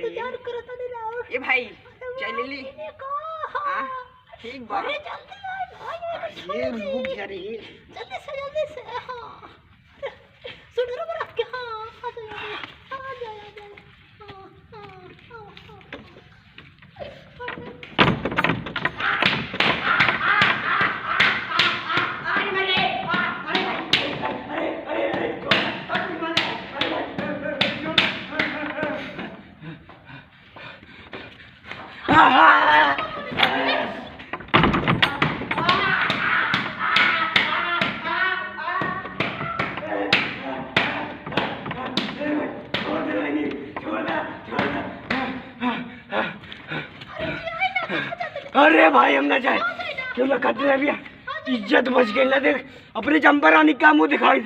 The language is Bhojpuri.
रे ए भाई चल ली हां ठीक बा ये रुक जा रे जल्दी से हां सुन रे रख के हां आ जा अरे भाई हम ना जाए क्यों ना खतरे भैया इज्जत बच गई ना देख अपने जंपर आने का मुंह दिखाई